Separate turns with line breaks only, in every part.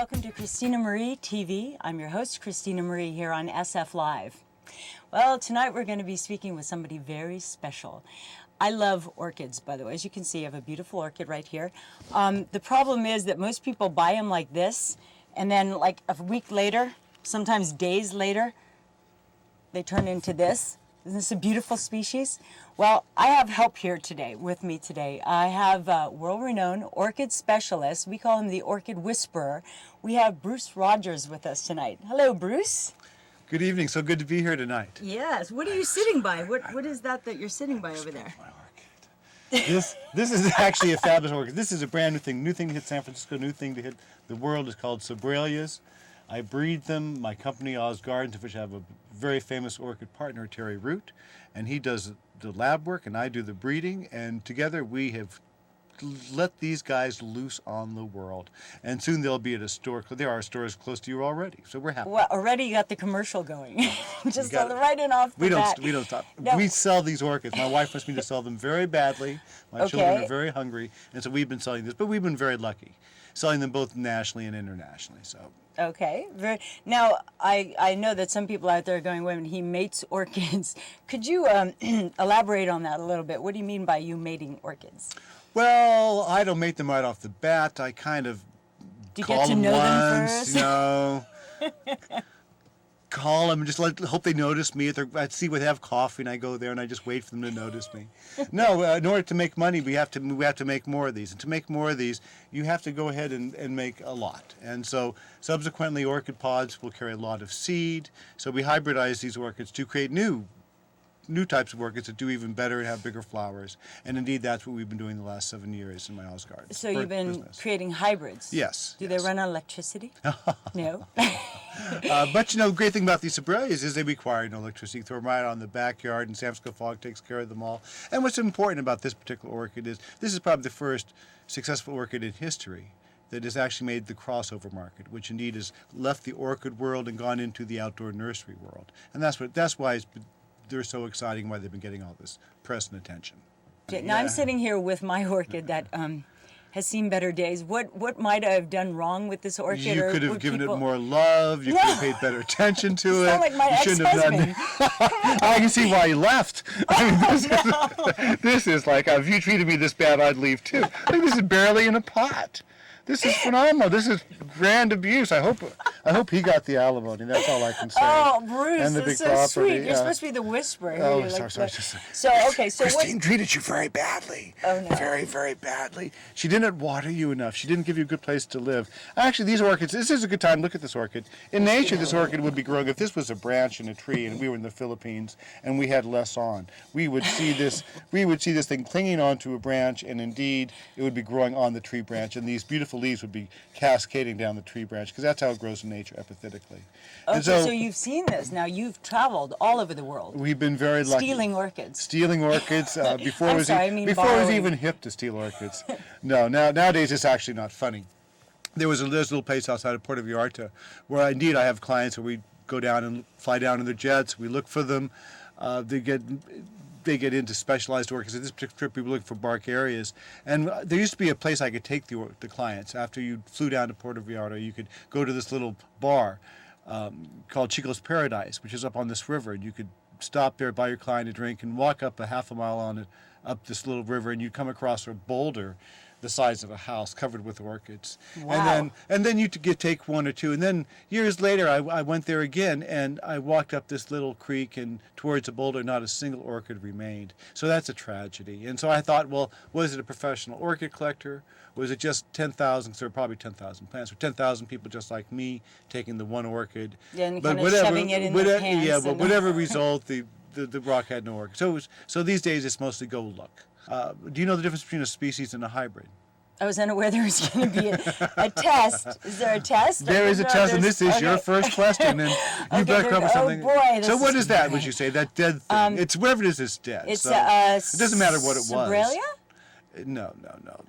welcome to Christina Marie TV. I'm your host, Christina Marie, here on SF Live. Well, tonight we're going to be speaking with somebody very special. I love orchids, by the way. As you can see, I have a beautiful orchid right here. The problem is that most people buy them like this, and then like a week later, sometimes days later, they turn into this. Isn't this a beautiful species? Well, I have help here today, with me today. I have a world-renowned orchid specialist. We call him the Orchid Whisperer. We have Bruce Rogers with us tonight. Hello, Bruce.
Good evening. So good to be here tonight.
Yes. What are you sitting by? What is that you're sitting by over there?
My orchid. This is actually a fabulous orchid. This is a brand new thing to hit San Francisco, new thing to hit the world. Is called Sobralias. I breed them. My company, Oz Gardens, of which I have a very famous orchid partner, Terry Root, and he does the lab work and I do the breeding, and together we have let these guys loose on the world. And soon they'll be at a store. There are stores close to you already, so we're happy.
Well, already you got the commercial going. Just right in off the bat.
We don't stop.
No.
We sell these orchids. My wife wants me to sell them very badly. My children are very hungry, and so we've been selling this. But we've been very lucky, selling them both nationally and internationally. So.
Okay. Now, I know that some people out there are going, wait a minute, he mates orchids. Could you elaborate on that a little bit? What do you mean by you mating orchids?
Well, I don't mate them right off the bat. I kind of call them once, you know, call them and just hope they notice me. I see what they have coffee, and I go there and I just wait for them to notice me. No, in order to make money, we have to make more of these, and to make more of these, you have to go ahead and make a lot. And so, subsequently, orchid pods will carry a lot of seed. So we hybridize these orchids to create new types of orchids that do even better and have bigger flowers. And indeed, that's what we've been doing the last 7 years in my house garden.
So you've been creating hybrids?
Yes.
Do they run on electricity? No.
But you know, the great thing about these Sobralias is they require no electricity. You throw them right on the backyard, and San Francisco Fog takes care of them all. And what's important about this particular orchid is this is probably the first successful orchid in history that has actually made the crossover market, which indeed has left the orchid world and gone into the outdoor nursery world. And that's why they're so exciting, why they've been getting all this press and attention.
Now I'm sitting here with my orchid that has seen better days. What might I have done wrong with this orchid?
You could have given it more love. You could have paid better attention to it.
Sound like my ex-husband.
I can see why you left. I mean, this is like, if you treated me this bad, I'd leave too. Look, this is barely in a pot. This is phenomenal. This is grand abuse. I hope he got the alimony. That's all I can say.
Oh, Bruce,
and the
that's
big
so
property,
sweet. You're supposed to be the whisperer.
Oh, sorry.
So
Christine treated you very badly.
Oh, no.
Very, very badly. She didn't water you enough. She didn't give you a good place to live. Actually, these orchids, this is a good time. Look at this orchid. In nature, this orchid would be growing. If this was a branch in a tree and we were in the Philippines and we had less on, we would see this thing clinging onto a branch, and indeed, it would be growing on the tree branch, and these beautiful leaves would be cascading down the tree branch, because that's how it grows in nature epiphytically.
Okay,
and
so you've seen this. Now you've traveled all over the world.
We've been very lucky.
Stealing orchids.
Stealing orchids before it was even hip to steal orchids. No, nowadays it's actually not funny. There's a little place outside of Puerto Vallarta where indeed I have clients where we go down and fly down in their jets. We look for them. They get into specialized orchids. At this particular trip, we were looking for bark areas. And there used to be a place I could take the clients. After you flew down to Puerto Vallarta, you could go to this little bar called Chico's Paradise, which is up on this river. And you could stop there, buy your client a drink, and walk up a half a mile up this little river, and you'd come across a boulder the size of a house covered with orchids.
Wow.
And then you take one or two. And then years later, I went there again, and I walked up this little creek, and towards a boulder, not a single orchid remained. So that's a tragedy. And so I thought, well, was it a professional orchid collector? Was it just 10,000, there were probably 10,000 plants, or 10,000 people just like me taking the one orchid?
Yeah, and kind of shoving it in their pants.
Yeah, but whatever result, the rock had no orchid. So these days, it's mostly go look. Do you know the difference between a species and a hybrid?
I was unaware there was going to be a test. Is there a test?
There is a test, and this is your first question, and you better come up with something.
Oh boy,
so what is that, would you say, that dead thing? It's whatever it is dead.
It's
so it doesn't matter what it was.
Sobralia?
No.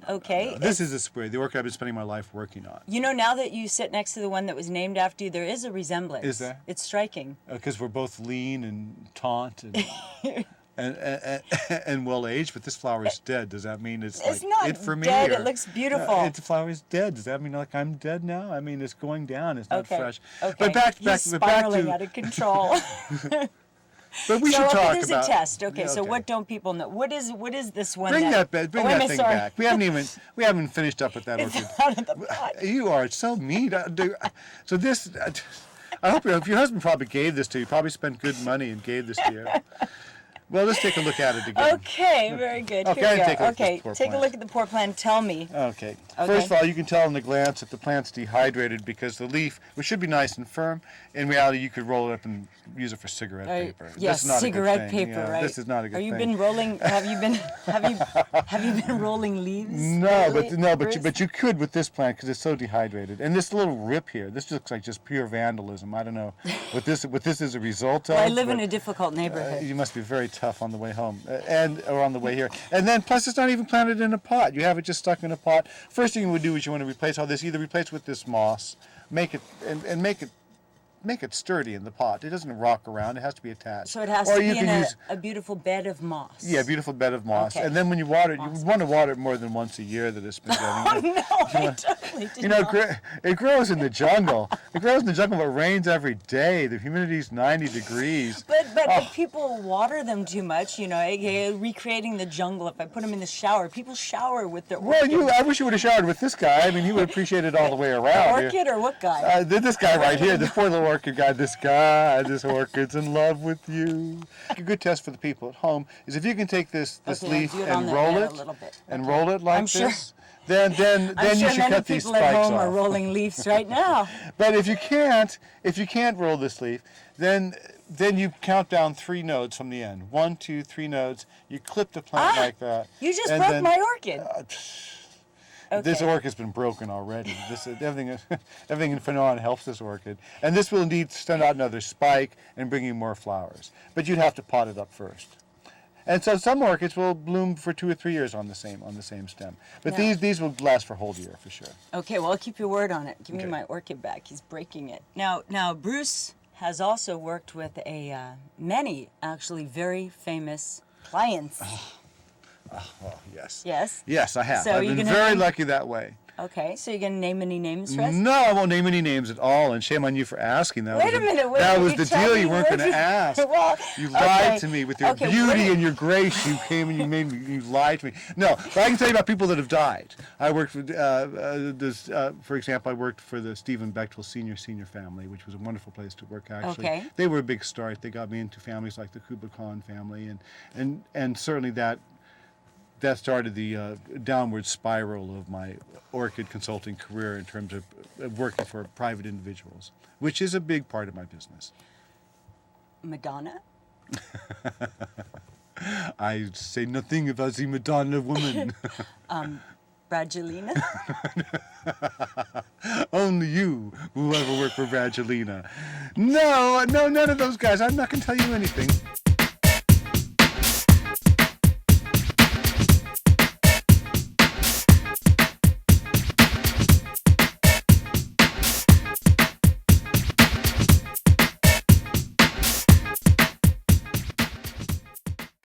Okay.
No. This is a spray, the orchid I've been spending my life working on.
You know, now that you sit next to the one that was named after you, there is a resemblance.
Is there?
It's striking.
Because we're both lean and taunt. And and well aged, but this flower is dead. Does that mean it's like
not
it for me?
dead.
Or,
it looks beautiful.
The flower is dead. Does that mean like I'm dead now? I mean, it's going down. It's not fresh.
Okay.
But
He's spiraling out of control.
But we should talk
there's
about.
a test. Okay, so what don't people know? What is this one?
Bring that thing
sorry.
back. We haven't finished up with that orchid.
Out of the pot.
You are so mean. So this, I hope your husband probably gave this to you. Probably spent good money and gave this to you. Well, let's take a look at it again.
Okay, very good.
Okay,
Here we
take
go.
a look at this
Okay,
poor
take a
plant.
look at the poor plant. Tell me.
Okay. First of all, you can tell in the glance that the plant's dehydrated because the leaf, which should be nice and firm, in reality you could roll it up and use it for cigarette paper.
Yes,
This is not
cigarette
a good thing.
paper, right?
This is not a good thing.
Have you been rolling? Have you been rolling leaves?
No,
lately,
but you could with this plant because it's so dehydrated. And this little rip here, this looks like just pure vandalism. I don't know what this is a result of.
Well, I live in a difficult neighborhood.
You must be very tough on the way home or on the way here. And then plus it's not even planted in a pot. You have it just stuck in a pot. First thing you would do is you want to replace all this. Either replace with this moss, make it sturdy in the pot. It doesn't rock around. It has to be attached.
So it has to be in a beautiful bed of moss.
Yeah, beautiful bed of moss.
Okay.
And then when you water it, you want to water it more than once a year that it's been getting.
Oh, no, I totally did not.
It grows in the jungle. It grows in the jungle, but it rains every day. The humidity's 90 degrees.
But if people water them too much, aka recreating the jungle, if I put them in the shower, people shower with their orchid.
Well, I wish you would have showered with this guy. I mean, he would appreciate it all the way around.
The orchid or what guy?
This guy right here, this poor little orchid guy, this orchid's in love with you. A good test for the people at home is if you can take this leaf and roll it like this. Then you should cut these spikes off.
People at home are rolling leaves right now.
But if you can't roll this leaf, then you count down 3 nodes from the end. 1, 2, 3 nodes. You clip the plant like that.
You just broke my orchid.
This orchid's been broken already. Everything in Fanon helps this orchid. And this will indeed send out another spike and bring you more flowers. But you'd have to pot it up first. And so some orchids will bloom for 2 or 3 years on the same stem. But these will last for a whole year for sure.
Okay, well, I'll keep your word on it. Give me my orchid back. He's breaking it. Now Bruce has also worked with many actually very famous clients.
Oh, yes.
Yes?
Yes, I have.
So
I've been very lucky that way.
Okay, so you're going to name any names for us?
No, I won't name any names at all, and shame on you for asking.
Wait a minute.
That was the deal. You weren't going to ask.
Well,
you lied to me with your beauty and your grace. You came and you lied to me. No, but I can tell you about people that have died. I worked for for example, I worked for the Stephen Bechtel senior family, which was a wonderful place to work. Actually, they were a big start. They got me into families like the Kubla Khan family, and certainly that started the downward spiral of my orchid consulting career in terms of working for private individuals, which is a big part of my business.
Madonna?
I say nothing about the Madonna woman.
Brangelina?
Only you will ever work for Brangelina. No, none of those guys. I'm not going to tell you anything.